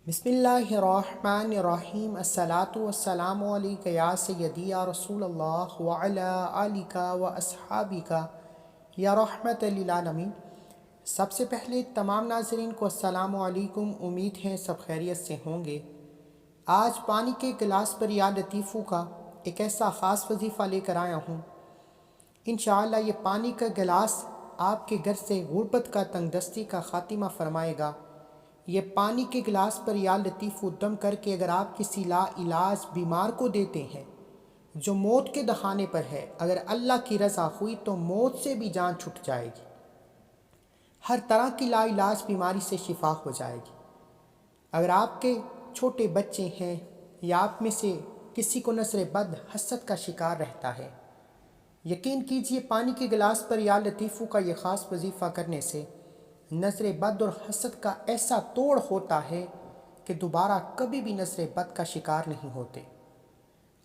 بسم اللہ الرحمن الرحیم الصلاۃ والسلام علیک یا سیدی یا رسول اللہ وعلی آلک و اصحابک یا رحمت للعالمین۔ سب سے پہلے تمام ناظرین کو السلام علیکم، امید ہے سب خیریت سے ہوں گے۔ آج پانی کے گلاس پر یا لطیفو کا ایک ایسا خاص وظیفہ لے کر آیا ہوں۔ انشاءاللہ یہ پانی کا گلاس آپ کے گھر سے غربت کا تنگ دستی کا خاتمہ فرمائے گا۔ یہ پانی کے گلاس پر یا لطیف دم کر کے اگر آپ کسی لا علاج بیمار کو دیتے ہیں جو موت کے دہانے پر ہے، اگر اللہ کی رضا ہوئی تو موت سے بھی جان چھٹ جائے گی، ہر طرح کی لا علاج بیماری سے شفا ہو جائے گی۔ اگر آپ کے چھوٹے بچے ہیں یا آپ میں سے کسی کو نظر بد حسد کا شکار رہتا ہے، یقین کیجئے پانی کے گلاس پر یا لطیفو کا یہ خاص وظیفہ کرنے سے نظر بد اور حسد کا ایسا توڑ ہوتا ہے کہ دوبارہ کبھی بھی نظر بد کا شکار نہیں ہوتے۔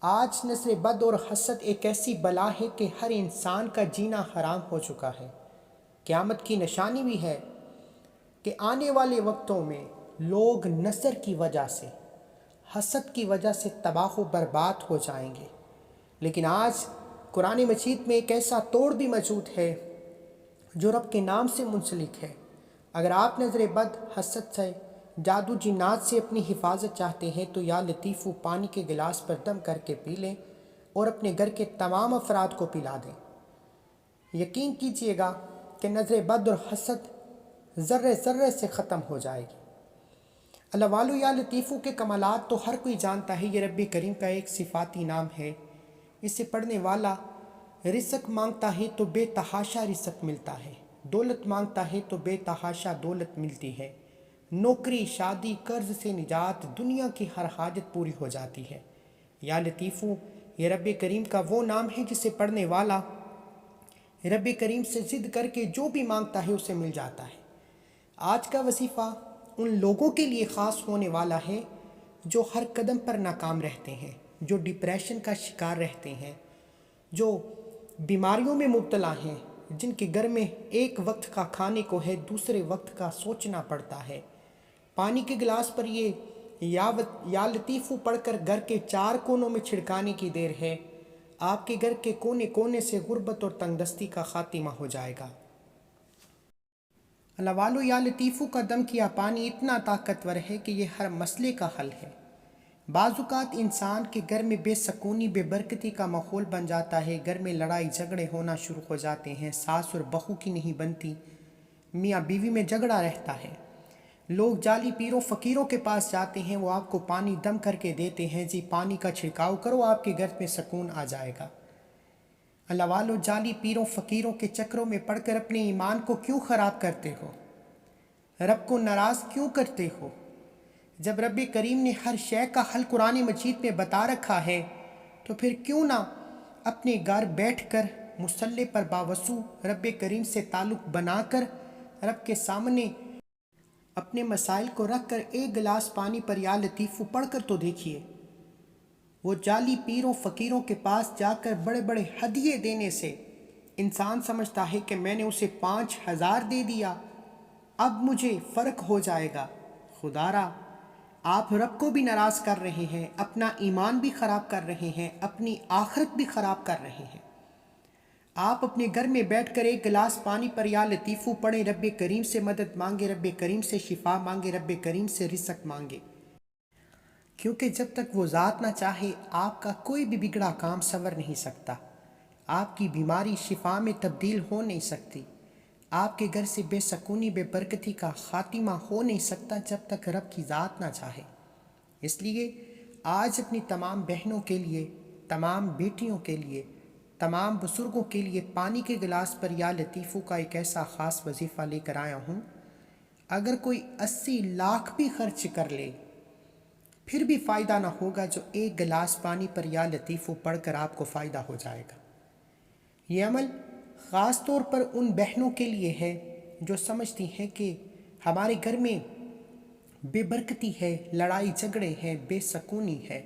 آج نظر بد اور حسد ایک ایسی بلا ہے کہ ہر انسان کا جینا حرام ہو چکا ہے۔ قیامت کی نشانی بھی ہے کہ آنے والے وقتوں میں لوگ نظر کی وجہ سے، حسد کی وجہ سے تباہ و برباد ہو جائیں گے۔ لیکن آج قرآن مجید میں ایک ایسا توڑ بھی موجود ہے جو رب کے نام سے منسلک ہے۔ اگر آپ نظر بد، حسد سے، جادو جنات سے اپنی حفاظت چاہتے ہیں تو یا لطیفو پانی کے گلاس پر دم کر کے پی لیں اور اپنے گھر کے تمام افراد کو پلا دیں۔ یقین کیجئے گا کہ نظر بد اور حسد ذرے ذرے سے ختم ہو جائے گی۔ اللہ والو یا لطیفو کے کمالات تو ہر کوئی جانتا ہے، یہ رب کریم کا ایک صفاتی نام ہے۔ اسے پڑھنے والا رزق مانگتا ہے تو بے تحاشا رزق ملتا ہے، دولت مانگتا ہے تو بے تحاشا دولت ملتی ہے، نوکری، شادی، قرض سے نجات، دنیا کی ہر حاجت پوری ہو جاتی ہے۔ یا لطیفو یہ رب کریم کا وہ نام ہے جسے پڑھنے والا رب کریم سے ضد کر کے جو بھی مانگتا ہے اسے مل جاتا ہے۔ آج کا وظیفہ ان لوگوں کے لیے خاص ہونے والا ہے جو ہر قدم پر ناکام رہتے ہیں، جو ڈپریشن کا شکار رہتے ہیں، جو بیماریوں میں مبتلا ہیں، جن کے گھر میں ایک وقت کا کھانے کو ہے، دوسرے وقت کا سوچنا پڑتا ہے۔ پانی کے گلاس پر یہ یا لطیفو پڑھ کر گھر کے چار کونوں میں چھڑکانے کی دیر ہے، آپ کے گھر کے کونے کونے سے غربت اور تنگ دستی کا خاتمہ ہو جائے گا۔ اللہ والو یا لطیفو کا دم کیا پانی اتنا طاقتور ہے کہ یہ ہر مسئلے کا حل ہے۔ بعض اوقات انسان کے گھر میں بے سکونی، بے برکتی کا ماحول بن جاتا ہے، گھر میں لڑائی جھگڑے ہونا شروع ہو جاتے ہیں، ساس اور بہو کی نہیں بنتی، میاں بیوی میں جھگڑا رہتا ہے، لوگ جعلی پیروں فقیروں کے پاس جاتے ہیں، وہ آپ کو پانی دم کر کے دیتے ہیں، جی پانی کا چھڑکاؤ کرو آپ کے گھر میں سکون آ جائے گا۔ اللہ والو جعلی پیروں فقیروں کے چکروں میں پڑھ کر اپنے ایمان کو کیوں خراب کرتے ہو؟ رب کو ناراض کیوں کرتے ہو؟ جب رب کریم نے ہر شے کا حل قرآن مجید میں بتا رکھا ہے تو پھر کیوں نہ اپنے گھر بیٹھ کر مصلی پر باوضو رب کریم سے تعلق بنا کر رب کے سامنے اپنے مسائل کو رکھ کر ایک گلاس پانی پر یا لطیفو پڑھ کر تو دیکھیے۔ وہ جعلی پیروں فقیروں کے پاس جا کر بڑے بڑے ہدیے دینے سے انسان سمجھتا ہے کہ میں نے اسے 5,000 دے دیا، اب مجھے فرق ہو جائے گا۔ خدا را آپ رب کو بھی ناراض کر رہے ہیں، اپنا ایمان بھی خراب کر رہے ہیں، اپنی آخرت بھی خراب کر رہے ہیں۔ آپ اپنے گھر میں بیٹھ کر ایک گلاس پانی پر یا لطیفو پڑھیں، رب کریم سے مدد مانگے، رب کریم سے شفا مانگے، رب کریم سے رزق مانگے، کیونکہ جب تک وہ ذات نہ چاہے آپ کا کوئی بھی بگڑا کام سنور نہیں سکتا، آپ کی بیماری شفا میں تبدیل ہو نہیں سکتی، آپ کے گھر سے بے سکونی بے برکتی کا خاتمہ ہو نہیں سکتا جب تک رب کی ذات نہ چاہے۔ اس لیے آج اپنی تمام بہنوں کے لیے، تمام بیٹیوں کے لیے، تمام بزرگوں کے لیے پانی کے گلاس پر یا لطیفو کا ایک ایسا خاص وظیفہ لے کر آیا ہوں۔ اگر کوئی 80 لاکھ بھی خرچ کر لے پھر بھی فائدہ نہ ہوگا جو ایک گلاس پانی پر یا لطیفو پڑھ کر آپ کو فائدہ ہو جائے گا۔ یہ عمل خاص طور پر ان بہنوں کے لیے ہے جو سمجھتی ہیں کہ ہمارے گھر میں بے برکتی ہے، لڑائی جھگڑے ہیں، بے سکونی ہے۔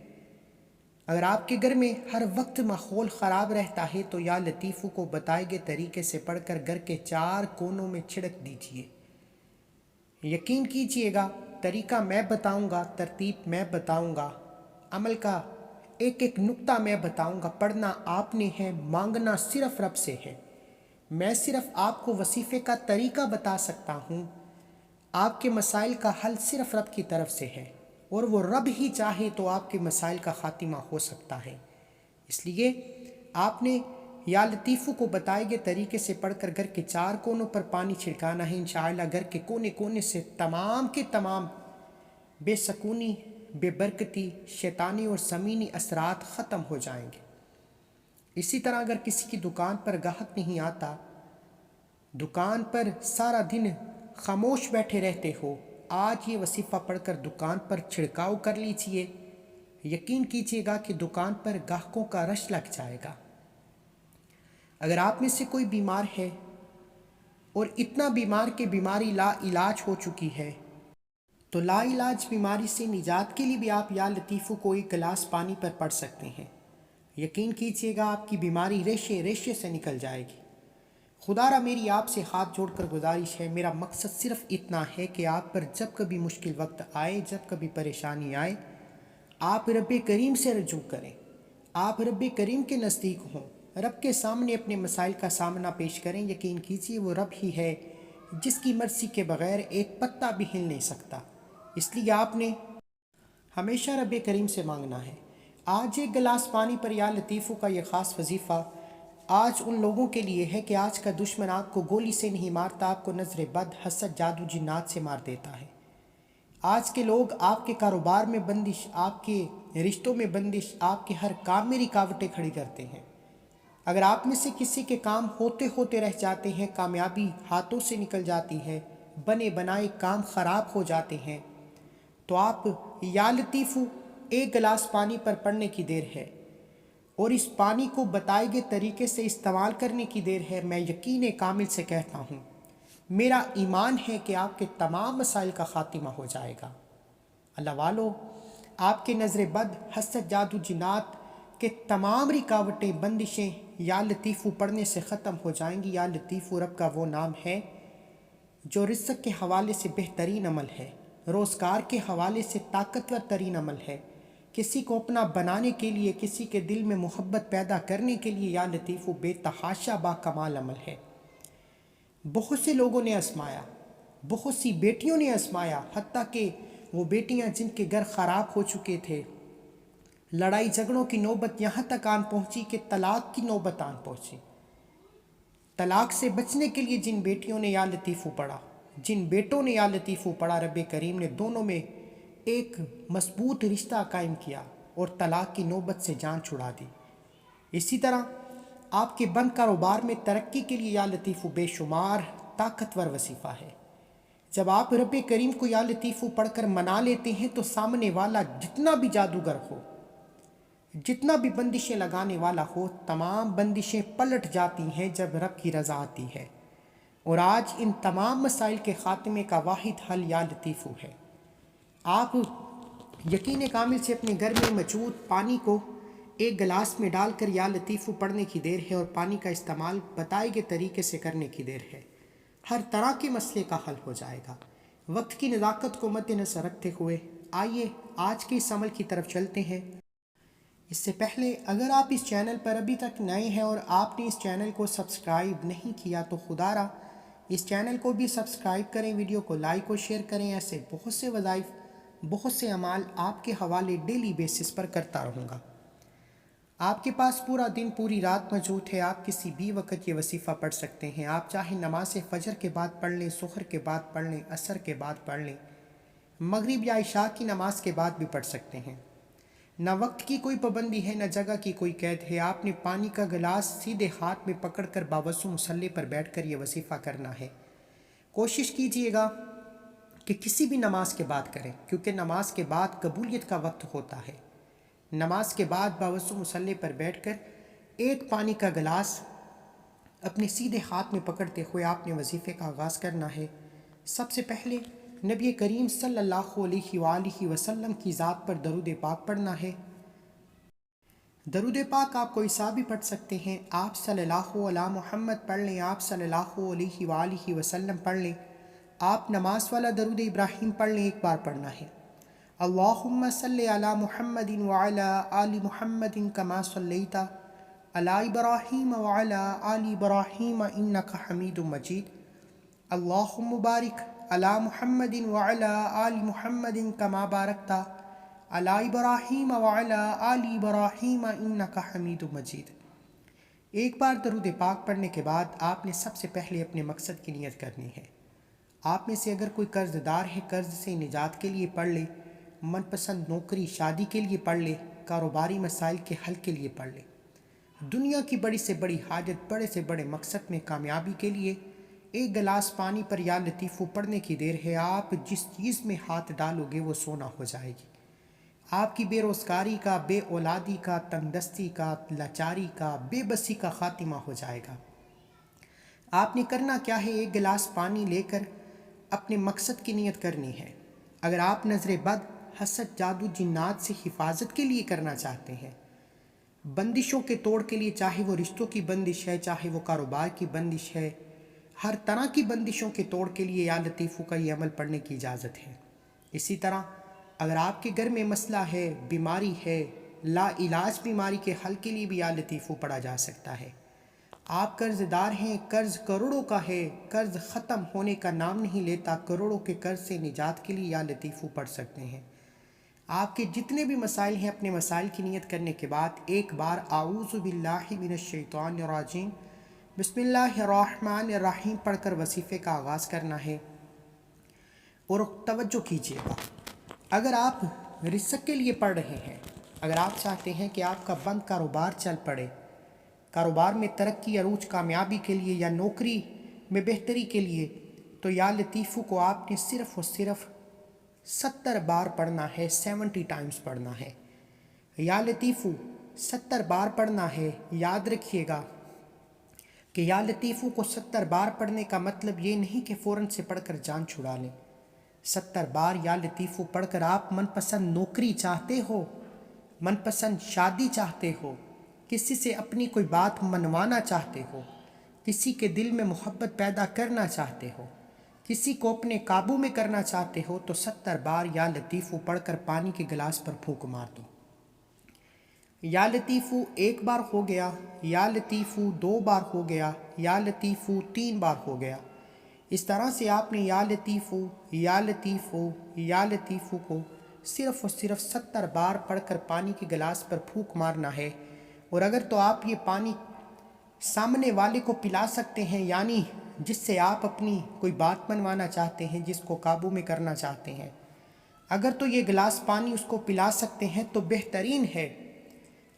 اگر آپ کے گھر میں ہر وقت ماحول خراب رہتا ہے تو یا لطیفو کو بتائے گئے طریقے سے پڑھ کر گھر کے چار کونوں میں چھڑک دیجیے۔ یقین کیجئے گا طریقہ میں بتاؤں گا، ترتیب میں بتاؤں گا، عمل کا ایک ایک نقطہ میں بتاؤں گا۔ پڑھنا آپ نے ہے، مانگنا صرف رب سے ہے۔ میں صرف آپ کو وظیفے کا طریقہ بتا سکتا ہوں، آپ کے مسائل کا حل صرف رب کی طرف سے ہے، اور وہ رب ہی چاہے تو آپ کے مسائل کا خاتمہ ہو سکتا ہے۔ اس لیے آپ نے یا لطیفو کو بتائے گئے طریقے سے پڑھ کر گھر کے 4 کونوں پر پانی چھڑکانا ہے۔ انشاءاللہ گھر کے کونے کونے سے تمام کے تمام بے سکونی، بے برکتی، شیطانی اور زمینی اثرات ختم ہو جائیں گے۔ اسی طرح اگر کسی کی دکان پر گاہک نہیں آتا، دکان پر سارا دن خاموش بیٹھے رہتے ہو، آج یہ وظیفہ پڑھ کر دکان پر چھڑکاؤ کر لیجئے، یقین کیجئے گا کہ دکان پر گاہکوں کا رش لگ جائے گا۔ اگر آپ میں سے کوئی بیمار ہے اور اتنا بیمار کہ بیماری لا علاج ہو چکی ہے، تو لا علاج بیماری سے نجات کے لیے بھی آپ یا لطیفو کو ایک گلاس پانی پر پڑھ سکتے ہیں۔ یقین کیجئے گا آپ کی بیماری ریشے ریشے سے نکل جائے گی۔ خدا را میری آپ سے ہاتھ جوڑ کر گزارش ہے، میرا مقصد صرف اتنا ہے کہ آپ پر جب کبھی مشکل وقت آئے، جب کبھی پریشانی آئے، آپ رب کریم سے رجوع کریں، آپ رب کریم کے نزدیک ہوں، رب کے سامنے اپنے مسائل کا سامنا پیش کریں۔ یقین کیجئے وہ رب ہی ہے جس کی مرضی کے بغیر ایک پتا بھی ہل نہیں سکتا، اس لیے آپ نے ہمیشہ رب کریم سے مانگنا ہے۔ آج ایک گلاس پانی پر یا لطیفو کا یہ خاص وظیفہ آج ان لوگوں کے لیے ہے کہ آج کا دشمن آپ کو گولی سے نہیں مارتا، آپ کو نظر بد، حسد، جادو، جنات سے مار دیتا ہے۔ آج کے لوگ آپ کے کاروبار میں بندش، آپ کے رشتوں میں بندش، آپ کے ہر کام میں رکاوٹیں کھڑی کرتے ہیں۔ اگر آپ میں سے کسی کے کام ہوتے ہوتے رہ جاتے ہیں، کامیابی ہاتھوں سے نکل جاتی ہے، بنے بنائے کام خراب ہو جاتے ہیں، تو آپ یا لطیفو ایک گلاس پانی پر پڑھنے کی دیر ہے، اور اس پانی کو بتائے گئے طریقے سے استعمال کرنے کی دیر ہے۔ میں یقین کامل سے کہتا ہوں، میرا ایمان ہے کہ آپ کے تمام مسائل کا خاتمہ ہو جائے گا۔ اللہ والو، آپ کے نظر بد، حسد، جادو، جنات کے تمام رکاوٹیں، بندشیں یا لطیفو پڑھنے سے ختم ہو جائیں گی۔ یا لطیفو رب کا وہ نام ہے جو رزق کے حوالے سے بہترین عمل ہے، روزگار کے حوالے سے طاقتور ترین عمل ہے، کسی کو اپنا بنانے کے لیے، کسی کے دل میں محبت پیدا کرنے کے لیے یا لطیفو بے تحاشا با کمال عمل ہے۔ بہت سے لوگوں نے آزمایا، بہت سی بیٹیوں نے آزمایا، حتیٰ کہ وہ بیٹیاں جن کے گھر خراب ہو چکے تھے، لڑائی جھگڑوں کی نوبت یہاں تک آن پہنچی کہ طلاق کی نوبت آن پہنچی۔ طلاق سے بچنے کے لیے جن بیٹیوں نے یا لطیفو پڑھا، جن بیٹوں نے یا لطیفو پڑھا، رب کریم نے دونوں میں ایک مضبوط رشتہ قائم کیا اور طلاق کی نوبت سے جان چھڑا دی۔ اسی طرح آپ کے بند کاروبار میں ترقی کے لیے یا لطیفو بے شمار طاقتور وظیفہ ہے۔ جب آپ رب کریم کو یا لطیفو پڑھ کر منا لیتے ہیں تو سامنے والا جتنا بھی جادوگر ہو، جتنا بھی بندشیں لگانے والا ہو، تمام بندشیں پلٹ جاتی ہیں جب رب کی رضا آتی ہے۔ اور آج ان تمام مسائل کے خاتمے کا واحد حل یا لطیفو ہے۔ آپ یقین کامل سے اپنے گھر میں موجود پانی کو ایک گلاس میں ڈال کر یا لطیفو پڑھنے کی دیر ہے، اور پانی کا استعمال بتائے گئے طریقے سے کرنے کی دیر ہے۔ ہر طرح کے مسئلے کا حل ہو جائے گا۔ وقت کی نزاکت کو مد نظر رکھتے ہوئے آئیے آج کے اس عمل کی طرف چلتے ہیں۔ اس سے پہلے اگر آپ اس چینل پر ابھی تک نئے ہیں اور آپ نے اس چینل کو سبسکرائب نہیں کیا تو خدا را اس چینل کو بھی سبسکرائب کریں، ویڈیو کو لائک اور شیئر کریں۔ ایسے بہت سے وظائف، بہت سے اعمال آپ کے حوالے ڈیلی بیسس پر کرتا رہوں گا۔ آپ کے پاس پورا دن، پوری رات موجود ہے، آپ کسی بھی وقت یہ وظیفہ پڑھ سکتے ہیں۔ آپ چاہے نماز فجر کے بعد پڑھ لیں، ظہر کے بعد پڑھ لیں، عصر کے بعد پڑھ لیں، مغرب یا عشاء کی نماز کے بعد بھی پڑھ سکتے ہیں۔ نہ وقت کی کوئی پابندی ہے، نہ جگہ کی کوئی قید ہے۔ آپ نے پانی کا گلاس سیدھے ہاتھ میں پکڑ کر باوضو مصلی پر بیٹھ کر یہ وظیفہ کرنا ہے۔ کوشش کیجئے گا کہ کسی بھی نماز کے بعد کریں، کیونکہ نماز کے بعد قبولیت کا وقت ہوتا ہے۔ نماز کے بعد باوضو مصلی پر بیٹھ کر ایک پانی کا گلاس اپنے سیدھے ہاتھ میں پکڑتے ہوئے آپ نے وظیفے کا آغاز کرنا ہے۔ سب سے پہلے نبی کریم صلی اللہ علیہ وآلہ وسلم کی ذات پر درود پاک پڑھنا ہے۔ درود پاک آپ کوئی سا بھی پڑھ سکتے ہیں۔ آپ صلی اللہ علیہ محمد پڑھ لیں، آپ صلی اللہ علیہ وآلہ وسلم پڑھ لیں، آپ نماز والا درود ابراہیم پڑھ لیں، ایک بار پڑھنا ہے۔ اللہم صلی علی محمد وعلی آل محمد کما صلیت علی ابراہیم وعلی آل ابراہیم انک حمید مجید۔ اللہم بارک علی محمد وعلی آل محمد کما بارکت علی ابراہیم وعلی آل ابراہیم انک حمید مجید۔ ایک بار درود پاک پڑھنے کے بعد آپ نے سب سے پہلے اپنے مقصد کی نیت کرنی ہے۔ آپ میں سے اگر کوئی قرض دار ہے، قرض سے نجات کے لیے پڑھ لے، من پسند نوکری شادی کے لیے پڑھ لے، کاروباری مسائل کے حل کے لیے پڑھ لے، دنیا کی بڑی سے بڑی حاجت، بڑے سے بڑے مقصد میں کامیابی کے لیے ایک گلاس پانی پر یا لطیفو پڑھنے کی دیر ہے۔ آپ جس چیز میں ہاتھ ڈالو گے وہ سونا ہو جائے گی۔ آپ کی بے روزگاری کا، بے اولادی کا، تنگ دستی کا، لاچاری کا، بے بسی کا خاتمہ ہو جائے گا۔ آپ نے کرنا کیا ہے؟ ایک گلاس پانی لے کر اپنے مقصد کی نیت کرنی ہے۔ اگر آپ نظر بد، حسد، جادو، جنات سے حفاظت کے لیے کرنا چاہتے ہیں، بندشوں کے توڑ کے لیے، چاہے وہ رشتوں کی بندش ہے، چاہے وہ کاروبار کی بندش ہے، ہر طرح کی بندشوں کے توڑ کے لیے یا لطیفو کا یہ عمل پڑھنے کی اجازت ہے۔ اسی طرح اگر آپ کے گھر میں مسئلہ ہے، بیماری ہے، لا علاج بیماری کے حل کے لیے بھی یا لطیفو پڑھا جا سکتا ہے۔ آپ قرض دار ہیں، قرض کروڑوں کا ہے، قرض ختم ہونے کا نام نہیں لیتا، کروڑوں کے قرض سے نجات کے لیے یا لطیفو پڑھ سکتے ہیں۔ آپ کے جتنے بھی مسائل ہیں، اپنے مسائل کی نیت کرنے کے بعد ایک بار اعوذ باللہ من الشیطان الرجیم بسم اللہ الرحمن الرحیم پڑھ کر وظیفے کا آغاز کرنا ہے۔ اور توجہ کیجیے گا، اگر آپ رزق کے لیے پڑھ رہے ہیں، اگر آپ چاہتے ہیں کہ آپ کا بند کاروبار چل پڑے، کاروبار میں ترقی، عروج، کامیابی کے لیے یا نوکری میں بہتری کے لیے، تو یا لطیفو کو آپ نے صرف اور صرف 70 بار پڑھنا ہے، 70 ٹائمز پڑھنا ہے۔ یا لطیفو 70 بار پڑھنا ہے۔ یاد رکھیے گا کہ یا لطیفو کو 70 بار پڑھنے کا مطلب یہ نہیں کہ فوراً سے پڑھ کر جان چھڑا لیں۔ 70 بار یا لطیفو پڑھ کر آپ من پسند نوکری چاہتے ہو، من پسند شادی چاہتے ہو، کسی سے اپنی کوئی بات منوانا چاہتے ہو، کسی کے دل میں محبت پیدا کرنا چاہتے ہو، کسی کو اپنے قابو میں کرنا چاہتے ہو، تو 70 بار یا لطیفو پڑھ کر پانی کے گلاس پر پھونک مار دو۔ یا لطیفو 1 بار ہو گیا، یا لطیفو 2 بار ہو گیا، یا لطیفو 3 بار ہو گیا۔ اس طرح سے آپ نے یا لطیفو، یا لطیفو، یا لطیفو کو صرف اور صرف 70 بار پڑھ کر پانی کے گلاس پر پھونک مارنا ہے۔ اور اگر تو آپ یہ پانی سامنے والے کو پلا سکتے ہیں، یعنی جس سے آپ اپنی کوئی بات منوانا چاہتے ہیں، جس کو قابو میں کرنا چاہتے ہیں، اگر تو یہ گلاس پانی اس کو پلا سکتے ہیں تو بہترین ہے۔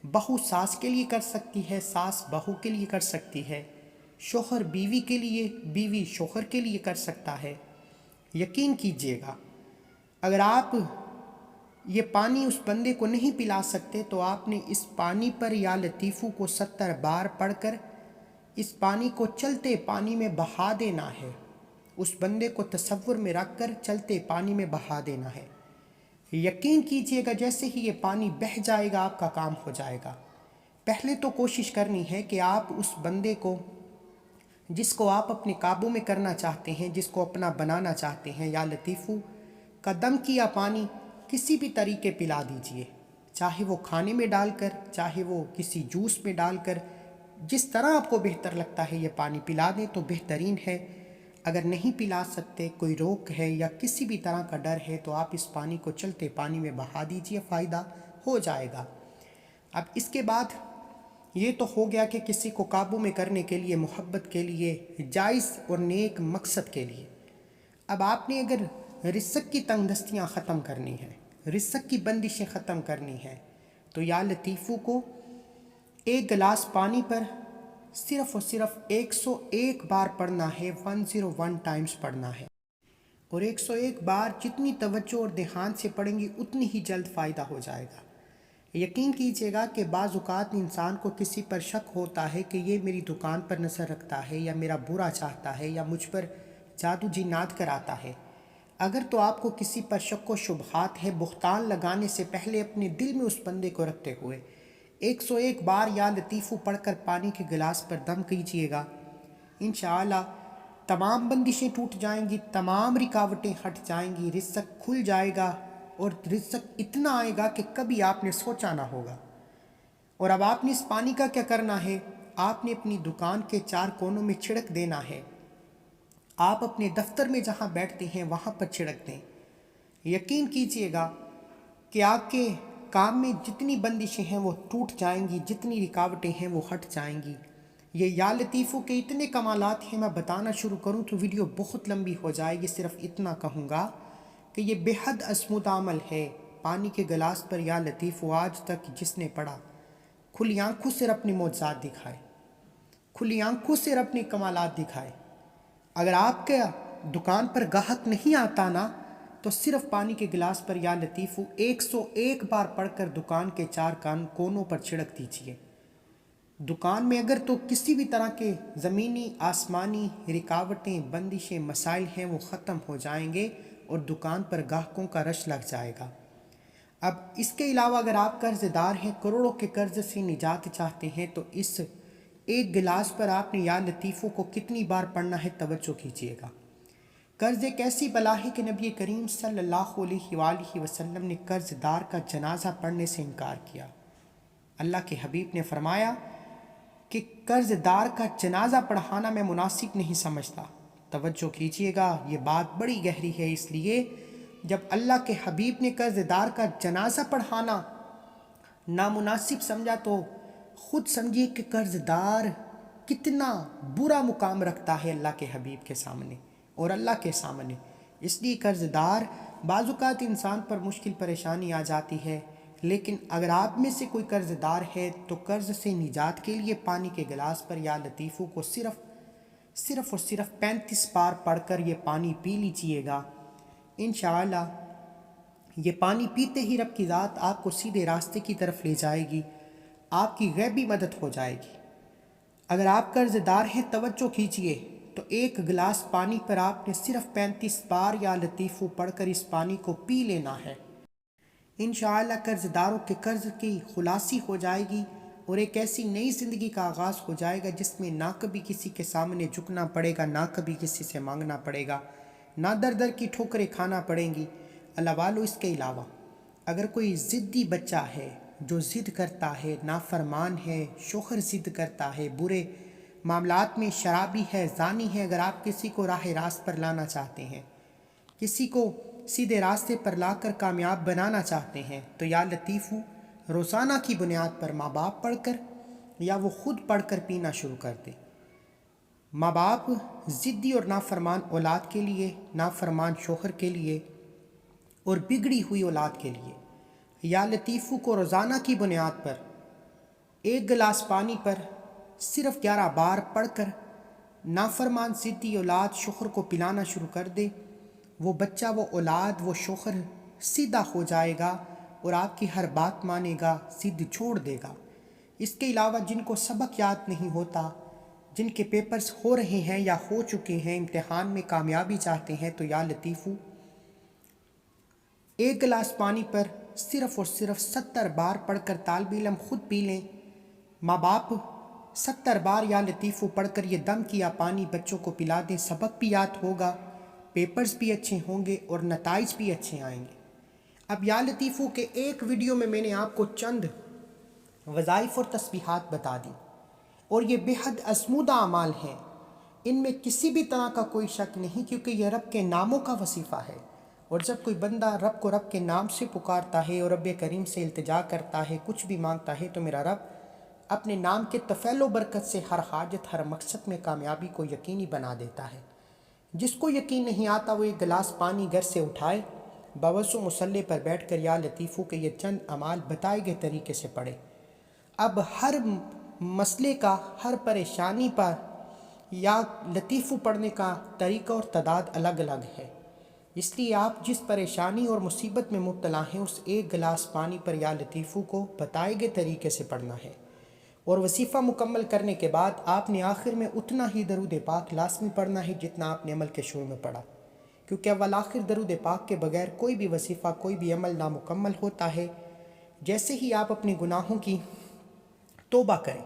بہو ساس کے لیے کر سکتی ہے، ساس بہو کے لیے کر سکتی ہے، شوہر بیوی کے لیے، بیوی شوہر کے لیے کر سکتا ہے۔ یقین کیجیے گا، اگر آپ یہ پانی اس بندے کو نہیں پلا سکتے تو آپ نے اس پانی پر یا لطیفو کو 70 بار پڑھ کر اس پانی کو چلتے پانی میں بہا دینا ہے۔ اس بندے کو تصور میں رکھ کر چلتے پانی میں بہا دینا ہے۔ یقین کیجیے گا، جیسے ہی یہ پانی بہہ جائے گا آپ کا کام ہو جائے گا۔ پہلے تو کوشش کرنی ہے کہ آپ اس بندے کو، جس کو آپ اپنے قابو میں کرنا چاہتے ہیں، جس کو اپنا بنانا چاہتے ہیں، یا لطیفو کا دم کیا پانی کسی بھی طریقے پلا دیجئے، چاہے وہ کھانے میں ڈال کر، چاہے وہ کسی جوس میں ڈال کر، جس طرح آپ کو بہتر لگتا ہے یہ پانی پلا دیں تو بہترین ہے۔ اگر نہیں پلا سکتے، کوئی روک ہے یا کسی بھی طرح کا ڈر ہے، تو آپ اس پانی کو چلتے پانی میں بہا دیجئے، فائدہ ہو جائے گا۔ اب اس کے بعد یہ تو ہو گیا کہ کسی کو قابو میں کرنے کے لیے، محبت کے لیے، جائز اور نیک مقصد کے لیے۔ اب آپ نے اگر رزق کی تنگ دستیاں ختم کرنی ہیں، رزق کی بندشیں ختم کرنی ہیں، تو یا لطیفو کو ایک گلاس پانی پر صرف اور صرف 101 بار پڑھنا ہے، 101 ٹائمز پڑھنا ہے۔ اور 101 بار جتنی توجہ اور دھیان سے پڑھیں گی اتنی ہی جلد فائدہ ہو جائے گا۔ یقین کیجیے گا کہ بعض اوقات انسان کو کسی پر شک ہوتا ہے کہ یہ میری دکان پر نظر رکھتا ہے، یا میرا برا چاہتا ہے، یا مجھ پر جادو جنات کراتا ہے۔ اگر تو آپ کو کسی پر شک و شبہات ہے، بہتان لگانے سے پہلے اپنے دل میں اس بندے کو رکھتے ہوئے 101 بار یا لطیفو پڑھ کر پانی کے گلاس پر دم کیجیے گا، انشاءاللہ تمام بندشیں ٹوٹ جائیں گی، تمام رکاوٹیں ہٹ جائیں گی، رزق کھل جائے گا اور رزق اتنا آئے گا کہ کبھی آپ نے سوچا نہ ہوگا۔ اور اب آپ نے اس پانی کا کیا کرنا ہے؟ آپ نے اپنی دکان کے 4 کونوں میں چھڑک دینا ہے، آپ اپنے دفتر میں جہاں بیٹھتے ہیں وہاں پر چھڑک دیں۔ یقین کیجئے گا کہ آپ کے کام میں جتنی بندشیں ہیں وہ ٹوٹ جائیں گی، جتنی رکاوٹیں ہیں وہ ہٹ جائیں گی۔ یہ یا لطیفوں کے اتنے کمالات ہیں، میں بتانا شروع کروں تو ویڈیو بہت لمبی ہو جائے گی، صرف اتنا کہوں گا کہ یہ بے حد اسمود عمل ہے۔ پانی کے گلاس پر یا لطیفو آج تک جس نے پڑھا، کھلی آنکھوں سے اپنی معجزات دکھائے، کھلی آنکھوں سے اپنی کمالات دکھائے۔ اگر آپ کے دکان پر گاہک نہیں آتا نا تو صرف پانی کے گلاس پر یا لطیفو 101 بار پڑھ کر دکان کے 4 کونوں پر چھڑک دیجئے۔ دکان میں اگر تو کسی بھی طرح کے زمینی آسمانی رکاوٹیں بندشیں مسائل ہیں وہ ختم ہو جائیں گے اور دکان پر گاہکوں کا رش لگ جائے گا۔ اب اس کے علاوہ اگر آپ قرض دار ہیں، کروڑوں کے قرض سے نجات چاہتے ہیں تو اس ایک گلاس پر آپ نے یا لطیفوں کو کتنی بار پڑھنا ہے توجہ کیجئے گا۔ قرض ایک ایسی بلا ہے کہ نبی کریم صلی اللہ علیہ وآلہ وسلم نے قرض دار کا جنازہ پڑھنے سے انکار کیا۔ اللہ کے حبیب نے فرمایا کہ قرض دار کا جنازہ پڑھانا میں مناسب نہیں سمجھتا۔ توجہ کیجئے گا، یہ بات بڑی گہری ہے، اس لیے جب اللہ کے حبیب نے قرض دار کا جنازہ پڑھانا نامناسب سمجھا تو خود سمجھیے کہ قرض دار کتنا برا مقام رکھتا ہے اللہ کے حبیب کے سامنے اور اللہ کے سامنے۔ اس لیے قرض دار بعض اوقات انسان پر مشکل پریشانی آ جاتی ہے، لیکن اگر آپ میں سے کوئی قرض دار ہے تو قرض سے نجات کے لیے پانی کے گلاس پر یا لطیفوں کو صرف اور صرف 35 بار پڑھ کر یہ پانی پی لیجئے گا۔ انشاءاللہ یہ پانی پیتے ہی رب کی ذات آپ کو سیدھے راستے کی طرف لے جائے گی، آپ کی غیبی مدد ہو جائے گی۔ اگر آپ قرض دار ہیں توجہ کیجئے تو ایک گلاس پانی پر آپ نے صرف 35 بار یا لطیفو پڑھ کر اس پانی کو پی لینا ہے۔ انشاءاللہ قرض داروں کے قرض کی خلاصی ہو جائے گی اور ایک ایسی نئی زندگی کا آغاز ہو جائے گا جس میں نہ کبھی کسی کے سامنے جھکنا پڑے گا، نہ کبھی کسی سے مانگنا پڑے گا، نہ در در کی ٹھوکریں کھانا پڑیں گی۔ اللہ والو، اس کے علاوہ اگر کوئی ضدی بچہ ہے جو ضد کرتا ہے، نافرمان ہے، شوہر ضد کرتا ہے، برے معاملات میں شرابی ہے، زانی ہے، اگر آپ کسی کو راہ راست پر لانا چاہتے ہیں، کسی کو سیدھے راستے پر لا کر کامیاب بنانا چاہتے ہیں تو یا لطیفو روزانہ کی بنیاد پر ماں باپ پڑھ کر یا وہ خود پڑھ کر پینا شروع کر دیں۔ ماں باپ ضدی اور نافرمان اولاد کے لیے، نافرمان شوہر کے لیے اور بگڑی ہوئی اولاد کے لیے یا لطیفو کو روزانہ کی بنیاد پر ایک گلاس پانی پر صرف 11 بار پڑھ کر نافرمان ضدی اولاد شوہر کو پلانا شروع کر دے، وہ بچہ، وہ اولاد، وہ شوہر سیدھا ہو جائے گا اور آپ کی ہر بات مانے گا، ضد چھوڑ دے گا۔ اس کے علاوہ جن کو سبق یاد نہیں ہوتا، جن کے پیپرز ہو رہے ہیں یا ہو چکے ہیں، امتحان میں کامیابی چاہتے ہیں تو یا لطیفو ایک گلاس پانی پر صرف اور صرف 70 بار پڑھ کر طالب علم خود پی لیں، ماں باپ 70 بار یا لطیفو پڑھ کر یہ دم کیا پانی بچوں کو پلا دیں، سبق بھی یاد ہوگا، پیپرز بھی اچھے ہوں گے اور نتائج بھی اچھے آئیں گے۔ اب یا لطیفو کے ایک ویڈیو میں نے آپ کو چند وظائف اور تسبیحات بتا دی اور یہ بے حد اسمودہ اعمال ہیں، ان میں کسی بھی طرح کا کوئی شک نہیں، کیونکہ یہ رب کے ناموں کا وظیفہ ہے۔ اور جب کوئی بندہ رب کو رب کے نام سے پکارتا ہے اور رب کریم سے التجا کرتا ہے، کچھ بھی مانگتا ہے، تو میرا رب اپنے نام کے تفیل و برکت سے ہر حاجت، ہر مقصد میں کامیابی کو یقینی بنا دیتا ہے۔ جس کو یقین نہیں آتا وہ ایک گلاس پانی گھر سے اٹھائے، باوضو مصلی پر بیٹھ کر یا لطیفو کے یہ چند اعمال بتائے گئے طریقے سے پڑھے۔ اب ہر مسئلے کا، ہر پریشانی پر یا لطیفو پڑھنے کا طریقہ اور تعداد الگ الگ ہے، اس لیے آپ جس پریشانی اور مصیبت میں مبتلا ہیں اس ایک گلاس پانی پر یا لطیفو کو بتائے گئے طریقے سے پڑھنا ہے۔ اور وظیفہ مکمل کرنے کے بعد آپ نے آخر میں اتنا ہی درود پاک لازمی پڑھنا ہے جتنا آپ نے عمل کے شروع میں پڑھا، کیونکہ اول آخر درود پاک کے بغیر کوئی بھی وظیفہ، کوئی بھی عمل نامکمل ہوتا ہے۔ جیسے ہی آپ اپنے گناہوں کی توبہ کریں،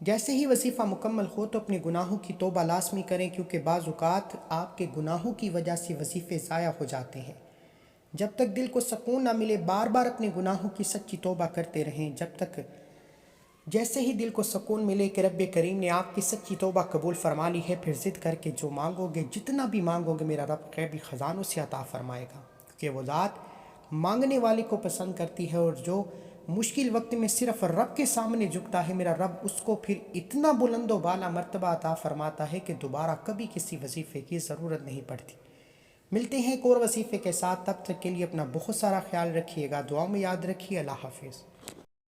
جیسے ہی وظیفہ مکمل ہو تو اپنے گناہوں کی توبہ لازمی کریں، کیونکہ بعض اوقات آپ کے گناہوں کی وجہ سے وظیفے ضائع ہو جاتے ہیں۔ جب تک دل کو سکون نہ ملے بار بار اپنے گناہوں کی سچی توبہ کرتے رہیں، جیسے ہی دل کو سکون ملے کہ رب کریم نے آپ کی سچی توبہ قبول فرما لی ہے، پھر ضد کر کے جو مانگو گے، جتنا بھی مانگو گے، میرا رب غیبی خزانوں سے عطا فرمائے گا، کیونکہ وہ ذات مانگنے والے کو پسند کرتی ہے، اور جو مشکل وقت میں صرف رب کے سامنے جھکتا ہے، میرا رب اس کو پھر اتنا بلند و بالا مرتبہ عطا فرماتا ہے کہ دوبارہ کبھی کسی وظیفے کی ضرورت نہیں پڑتی۔ ملتے ہیں ایک اور وظیفے کے ساتھ، تب تک کے لیے اپنا بہت سارا خیال رکھیے گا، دعاؤں میں یاد رکھیے۔ اللہ حافظ۔